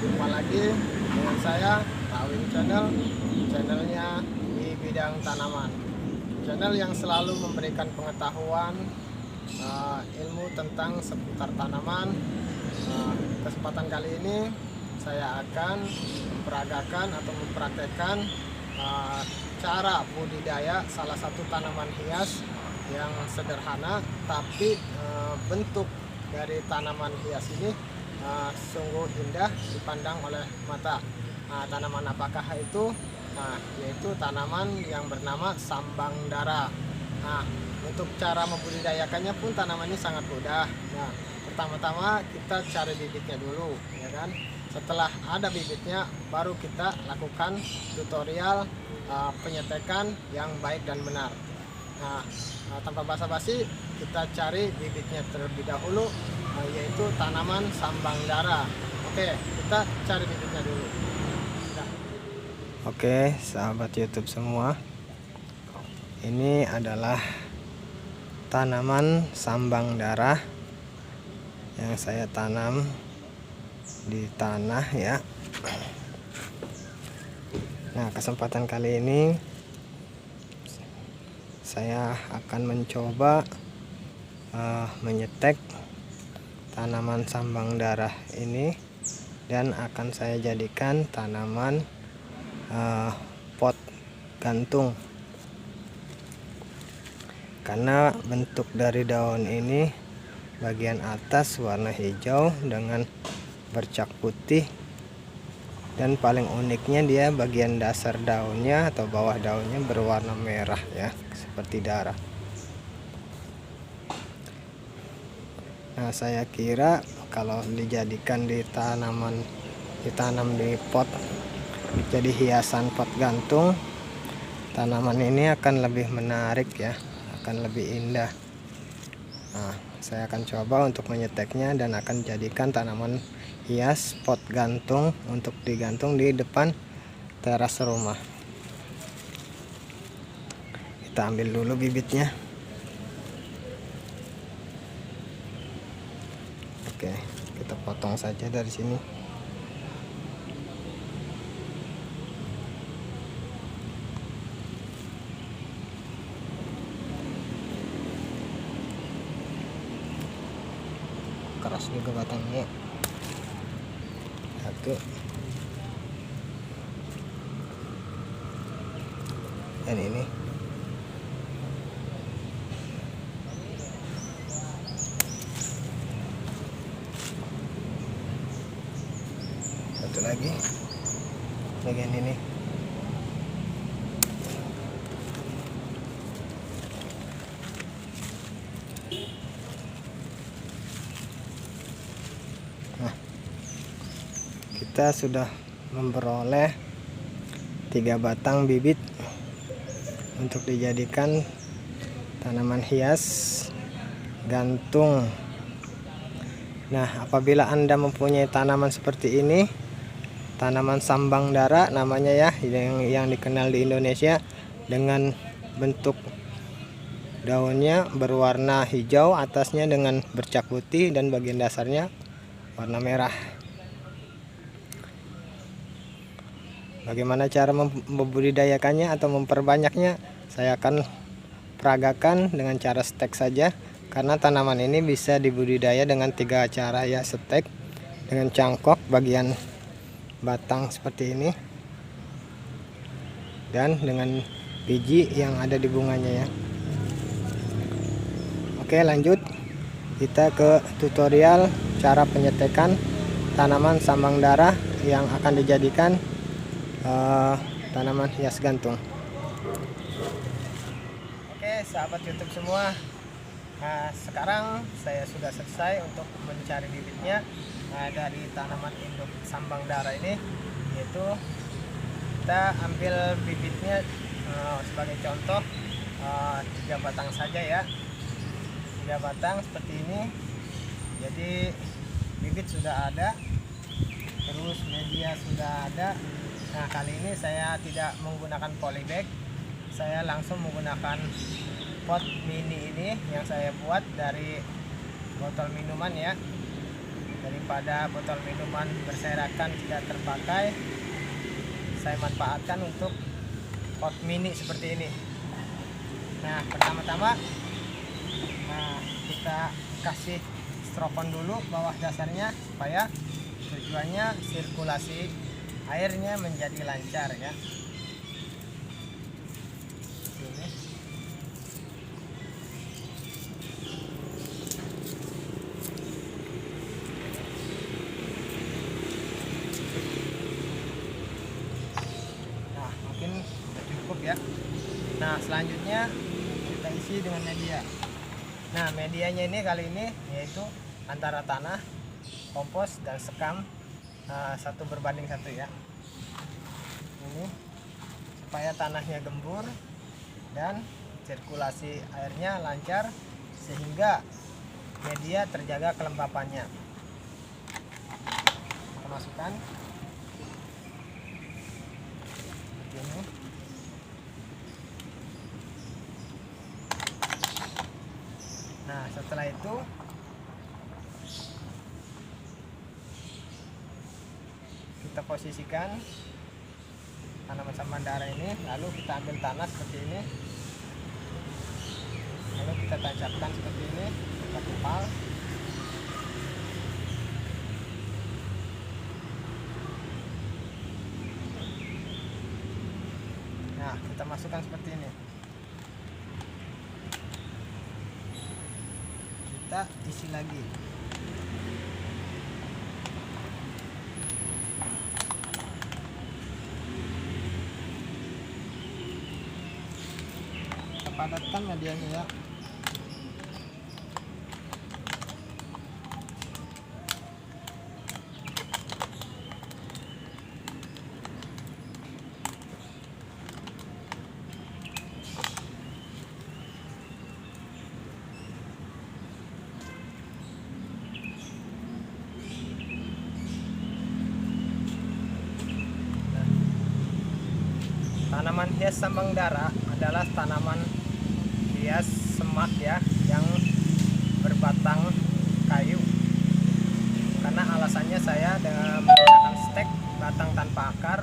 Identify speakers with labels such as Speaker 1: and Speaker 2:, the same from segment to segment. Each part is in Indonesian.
Speaker 1: Jumpa lagi dengan saya Tawin Channel, channelnya di bidang tanaman, channel yang selalu memberikan pengetahuan, ilmu tentang seputar tanaman. Kesempatan kali ini saya akan memperagakan atau mempraktekkan cara budidaya salah satu tanaman hias yang sederhana, tapi bentuk dari tanaman hias ini sungguh indah dipandang oleh mata. Tanaman apakah itu? Yaitu tanaman yang bernama sambang dara. Untuk cara membudidayakannya pun tanaman ini sangat mudah. Pertama-tama kita cari bibitnya dulu, ya kan? Setelah ada bibitnya, baru kita lakukan tutorial penyetekan yang baik dan benar. Tanpa basa-basi, kita cari bibitnya terlebih dahulu, yaitu tanaman sambang dara. Oke, kita cari bibitnya dulu. Oke, sahabat YouTube semua, ini adalah tanaman sambang dara yang saya tanam di tanah ya. Nah, kesempatan kali ini saya akan mencoba menyetek tanaman sambang dara ini, dan akan saya jadikan tanaman pot gantung. Karena bentuk dari daun ini bagian atas warna hijau dengan bercak putih, dan paling uniknya dia bagian dasar daunnya atau bawah daunnya berwarna merah ya, seperti darah. Nah, saya kira kalau dijadikan ditanam di pot, jadi hiasan pot gantung, tanaman ini akan lebih menarik ya, akan lebih indah. Saya akan coba untuk menyeteknya dan akan jadikan tanaman hias pot gantung untuk digantung di depan teras rumah. Kita ambil dulu bibitnya. Oke, kita potong saja dari sini. Keras juga batangnya. Satu. Dan ini. Satu lagi. Bagian ini. Kita sudah memperoleh 3 batang bibit untuk dijadikan tanaman hias gantung. Nah, apabila Anda mempunyai tanaman seperti ini, tanaman sambang dara namanya ya, yang dikenal di Indonesia, dengan bentuk daunnya berwarna hijau, atasnya dengan bercak putih, dan bagian dasarnya warna merah. Bagaimana cara membudidayakannya atau memperbanyaknya, saya akan peragakan dengan cara stek saja, karena tanaman ini bisa dibudidaya dengan 3 cara ya: stek, dengan cangkok bagian batang seperti ini, dan dengan biji yang ada di bunganya ya. Oke, lanjut kita ke tutorial cara penyetekan tanaman sambang dara yang akan dijadikan tanaman hias gantung. Oke, sahabat YouTube semua, sekarang saya sudah selesai untuk mencari bibitnya dari tanaman induk sambang dara ini, yaitu kita ambil bibitnya sebagai contoh 3 batang saja ya, 3 batang seperti ini. Jadi bibit sudah ada, terus media sudah ada. Nah, kali ini saya tidak menggunakan polybag, saya langsung menggunakan pot mini ini yang saya buat dari botol minuman ya. Daripada botol minuman berserakan tidak terpakai, saya manfaatkan untuk pot mini seperti ini. Nah, pertama-tama kita kasih styrofoam dulu bawah dasarnya supaya tujuannya sirkulasi airnya menjadi lancar ya. Ini. Nah, mungkin sudah cukup ya. Nah, selanjutnya kita isi dengan media. Nah, medianya ini kali ini yaitu antara tanah, kompos, dan sekam, 1:1 ya. Ini supaya tanahnya gembur dan sirkulasi airnya lancar sehingga media terjaga kelembapannya. Kita masukkan seperti ini. Nah, setelah itu kita posisikan tanaman samandara ini, lalu kita ambil tanah seperti ini, lalu kita tancapkan seperti ini, kita kepal. Nah, kita masukkan seperti ini. Kita isi lagi. Kita padatkan medianya ya. Tanaman hias samangdara adalah tanaman hias semak ya, yang berbatang kayu. Karena alasannya saya dengan menggunakan stek batang tanpa akar,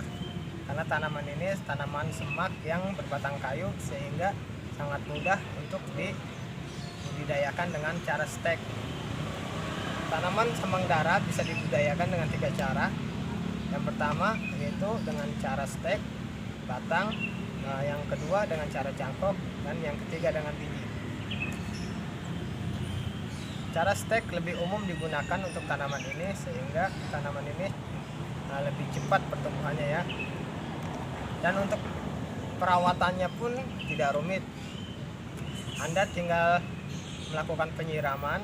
Speaker 1: karena tanaman ini tanaman semak yang berbatang kayu sehingga sangat mudah untuk dibudidayakan dengan cara stek. Tanaman samangdara bisa dibudidayakan dengan 3 cara. Yang pertama yaitu dengan cara stek batang, yang kedua dengan cara cangkok, dan yang ketiga dengan biji. Cara stek lebih umum digunakan untuk tanaman ini sehingga tanaman ini lebih cepat pertumbuhannya ya. Dan untuk perawatannya pun tidak rumit. Anda tinggal melakukan penyiraman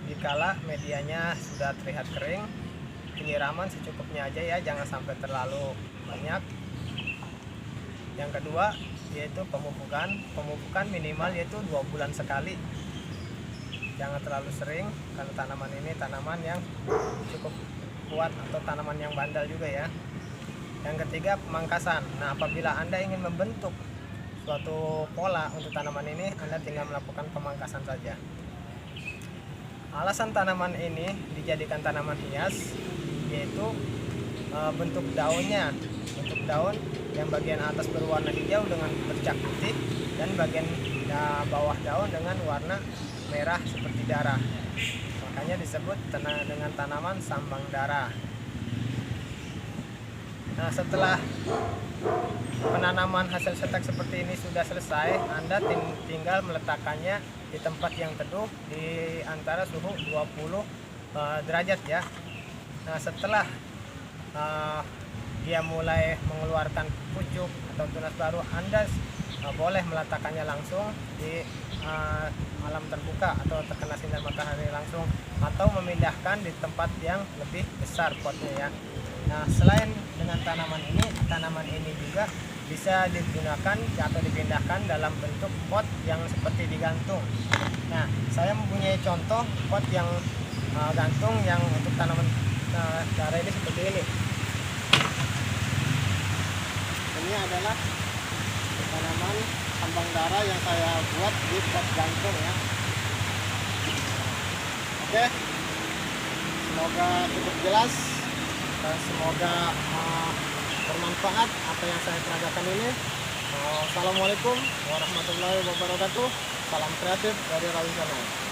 Speaker 1: dikala medianya sudah terlihat kering. Penyiraman secukupnya aja ya, jangan sampai terlalu banyak. Yang kedua yaitu pemupukan minimal yaitu 2 bulan sekali, jangan terlalu sering karena tanaman ini tanaman yang cukup kuat atau tanaman yang bandal juga ya. Yang ketiga pemangkasan. Nah, apabila Anda ingin membentuk suatu pola untuk tanaman ini, Anda tinggal melakukan pemangkasan saja. Alasan tanaman ini dijadikan tanaman hias yaitu bentuk daunnya, bentuk daun yang bagian atas berwarna hijau dengan bercak putih dan bagian bawah daun dengan warna merah seperti darah. Makanya disebut dengan tanaman samangdara. Nah, setelah penanaman hasil setek seperti ini sudah selesai, Anda tinggal meletakkannya di tempat yang teduh di antara suhu 20 derajat ya. Nah, setelah dia mulai mengeluarkan pucuk atau tunas baru, Anda boleh meletakkannya langsung di alam terbuka atau terkena sinar matahari langsung, atau memindahkan di tempat yang lebih besar potnya ya. Nah, selain dengan tanaman ini juga bisa digunakan atau dipindahkan dalam bentuk pot yang seperti digantung. Nah, saya mempunyai contoh pot yang gantung yang untuk tanaman cara ini seperti ini. Ini adalah tanaman samangdara yang saya buat di pot gantung ya. Oke, semoga cukup jelas dan semoga bermanfaat apa yang saya kerjakan ini. Assalamualaikum warahmatullahi wabarakatuh. Salam kreatif dari Rawin Channel.